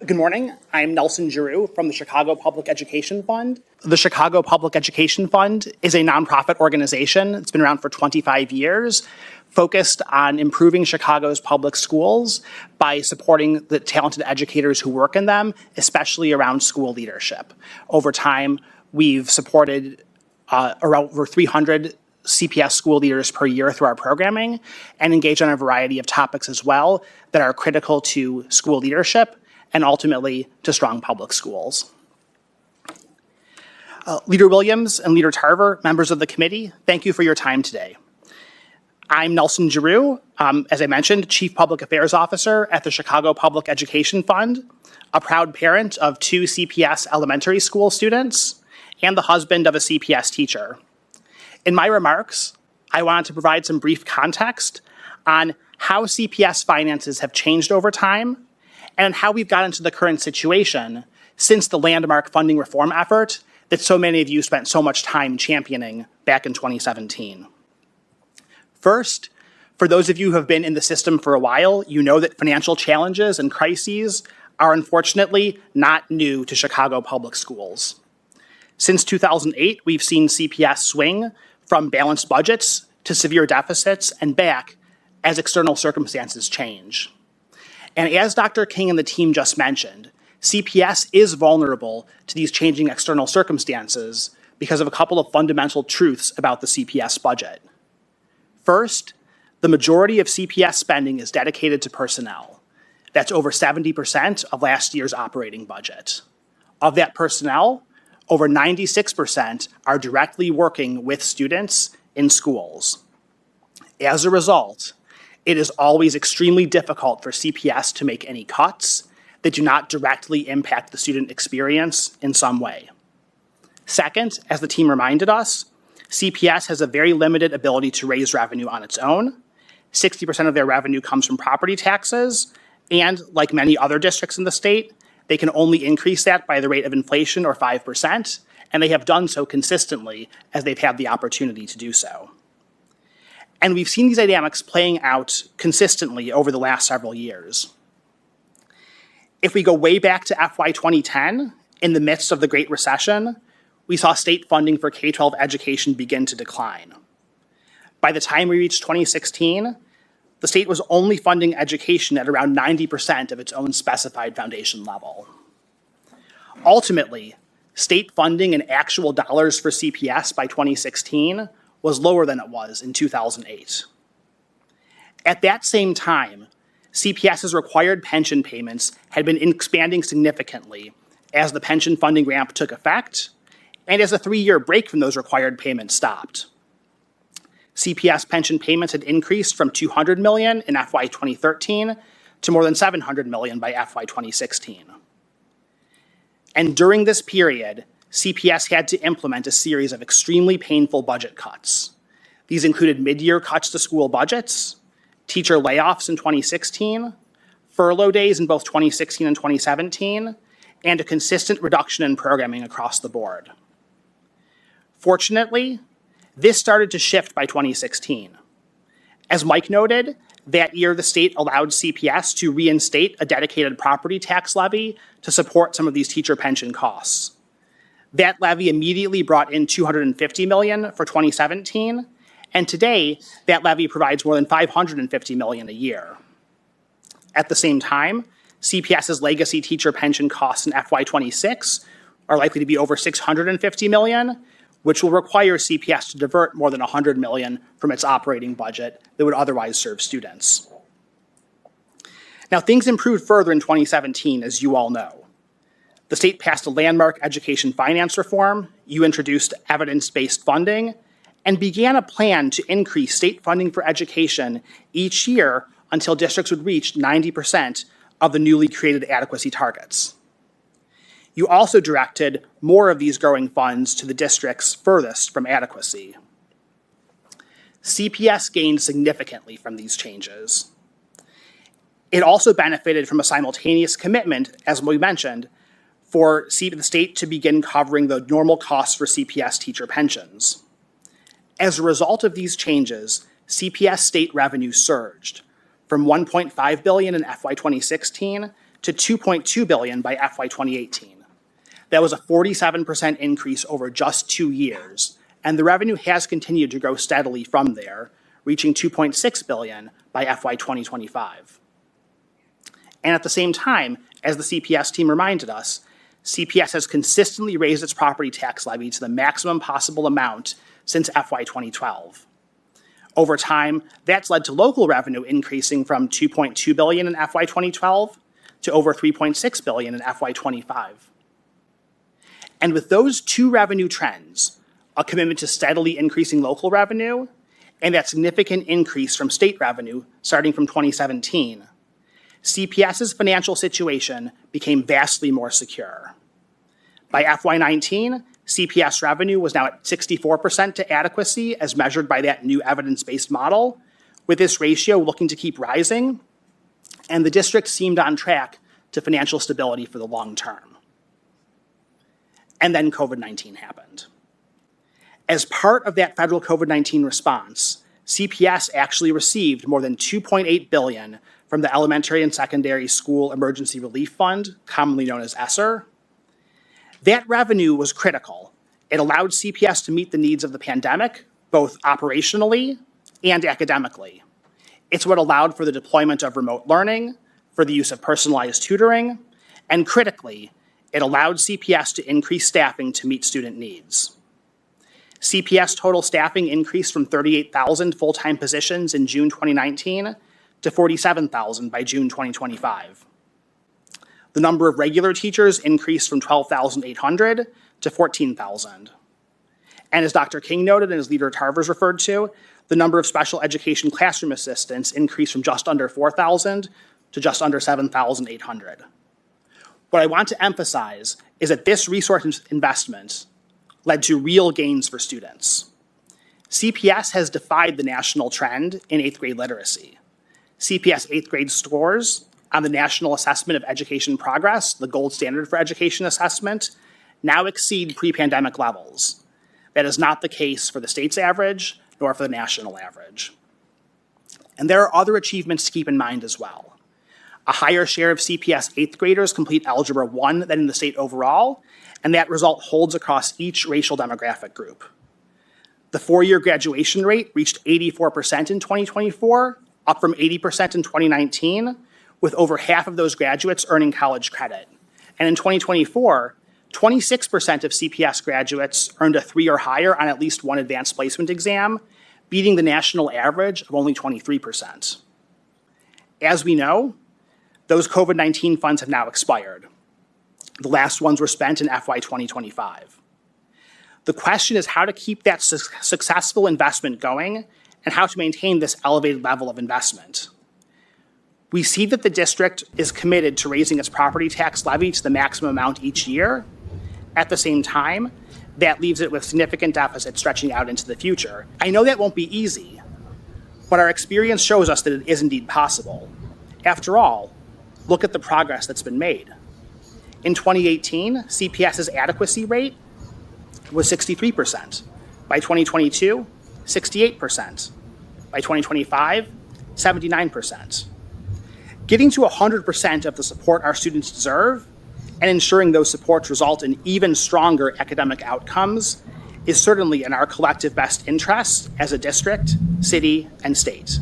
Good morning. I'm Nelson Gerew from the Chicago Public Education Fund. The Chicago Public Education Fund is a nonprofit organization. It's been around for 25 years, focused on improving Chicago's public schools by supporting the talented educators who work in them, especially around school leadership. Over time, we've supported around over 300 CPS school leaders per year through our programming and engage on a variety of topics as well that are critical to school leadership and ultimately to strong public schools. Leader Williams and Leader Tarver, members of the committee, thank you for your time today. I'm Nelson Gerew, as I mentioned, Chief Public Affairs Officer at the Chicago Public Education Fund, a proud parent of 2 CPS elementary school students, and the husband of a CPS teacher. In my remarks, I wanted to provide some brief context on how CPS finances have changed over time and how we've gotten to the current situation since the landmark funding reform effort that so many of you spent so much time championing back in 2017. First, for those of you who have been in the system for a while, you know that financial challenges and crises are unfortunately not new to Chicago public schools. Since 2008, we've seen CPS swing from balanced budgets to severe deficits and back as external circumstances change. And as Dr. King and the team just mentioned, CPS is vulnerable to these changing external circumstances because of a couple of fundamental truths about the CPS budget. First, the majority of CPS spending is dedicated to personnel. That's over 70% of last year's operating budget. Of that personnel, over 96% are directly working with students in schools. As a result, it is always extremely difficult for CPS to make any cuts that do not directly impact the student experience in some way. Second, as the team reminded us, CPS has a very limited ability to raise revenue on its own. 60% of their revenue comes from property taxes, and like many other districts in the state, they can only increase that by the rate of inflation or 5%, and they have done so consistently as they've had the opportunity to do so. And we've seen these dynamics playing out consistently over the last several years. If we go way back to FY 2010, in the midst of the Great Recession, we saw state funding for K-12 education begin to decline. By the time we reached 2016, the state was only funding education at around 90% of its own specified foundation level. Ultimately, state funding in actual dollars for CPS by 2016 was lower than it was in 2008. At that same time, CPS's required pension payments had been expanding significantly as the pension funding ramp took effect and as a 3-year break from those required payments stopped. CPS pension payments had increased from $200 million in FY 2013 to more than $700 million by FY 2016. And during this period, CPS had to implement a series of extremely painful budget cuts. These included mid-year cuts to school budgets, teacher layoffs in 2016, furlough days in both 2016 and 2017, and a consistent reduction in programming across the board. Fortunately, this started to shift by 2016. As Mike noted, that year the state allowed CPS to reinstate a dedicated property tax levy to support some of these teacher pension costs. That levy immediately brought in $250 million for 2017, and today that levy provides more than $550 million a year. At the same time, CPS's legacy teacher pension costs in FY 26 are likely to be over $650 million, which will require CPS to divert more than $100 million from its operating budget that would otherwise serve students. Now, things improved further in 2017, as you all know. The state passed a landmark education finance reform, you introduced evidence-based funding, and began a plan to increase state funding for education each year until districts would reach 90% of the newly created adequacy targets. You also directed more of these growing funds to the districts furthest from adequacy. CPS gained significantly from these changes. It also benefited from a simultaneous commitment, as we mentioned, for the state to begin covering the normal costs for CPS teacher pensions. As a result of these changes, CPS state revenue surged from $1.5 billion in FY 2016 to $2.2 billion by FY 2018. That was a 47% increase over just 2 years, and the revenue has continued to grow steadily from there, reaching $2.6 billion by FY 2025. And at the same time, as the CPS team reminded us, CPS has consistently raised its property tax levy to the maximum possible amount since FY 2012. Over time, that's led to local revenue increasing from $2.2 billion in FY 2012 to over $3.6 billion in FY 25. And with those two revenue trends, a commitment to steadily increasing local revenue and that significant increase from state revenue starting from 2017, CPS's financial situation became vastly more secure. By FY19, CPS revenue was now at 64% to adequacy as measured by that new evidence-based model, with this ratio looking to keep rising, and the district seemed on track to financial stability for the long term. And then COVID-19 happened. As part of that federal COVID-19 response, CPS actually received more than $2.8 billion from the Elementary and Secondary School Emergency Relief Fund, commonly known as ESSER. That revenue was critical. It allowed CPS to meet the needs of the pandemic, both operationally and academically. It's what allowed for the deployment of remote learning, for the use of personalized tutoring, and critically, it allowed CPS to increase staffing to meet student needs. CPS total staffing increased from 38,000 full-time positions in June 2019 to 47,000 by June 2025. The number of regular teachers increased from 12,800 to 14,000. And as Dr. King noted and as Leader Tarver's referred to, the number of special education classroom assistants increased from just under 4,000 to just under 7,800. What I want to emphasize is that this resource investment led to real gains for students. CPS has defied the national trend in 8th grade literacy. CPS 8th grade scores on the National Assessment of Education Progress, the gold standard for education assessment, now exceed pre-pandemic levels. That is not the case for the state's average, nor for the national average. And there are other achievements to keep in mind as well. A higher share of CPS 8th graders complete Algebra 1 than in the state overall, and that result holds across each racial demographic group. The 4-year graduation rate reached 84% in 2024, up from 80% in 2019, with over half of those graduates earning college credit. And in 2024, 26% of CPS graduates earned a 3 or higher on at least one advanced placement exam, beating the national average of only 23%. As we know, those COVID-19 funds have now expired. The last ones were spent in FY 2025. The question is how to keep that successful investment going and how to maintain this elevated level of investment. We see that the district is committed to raising its property tax levy to the maximum amount each year. At the same time, that leaves it with significant deficits stretching out into the future. I know that won't be easy, but our experience shows us that it is indeed possible. After all, look at the progress that's been made. In 2018, CPS's adequacy rate was 63%. By 2022, 68%. By 2025, 79%. Getting to 100% of the support our students deserve and ensuring those supports result in even stronger academic outcomes is certainly in our collective best interest as a district, city, and state.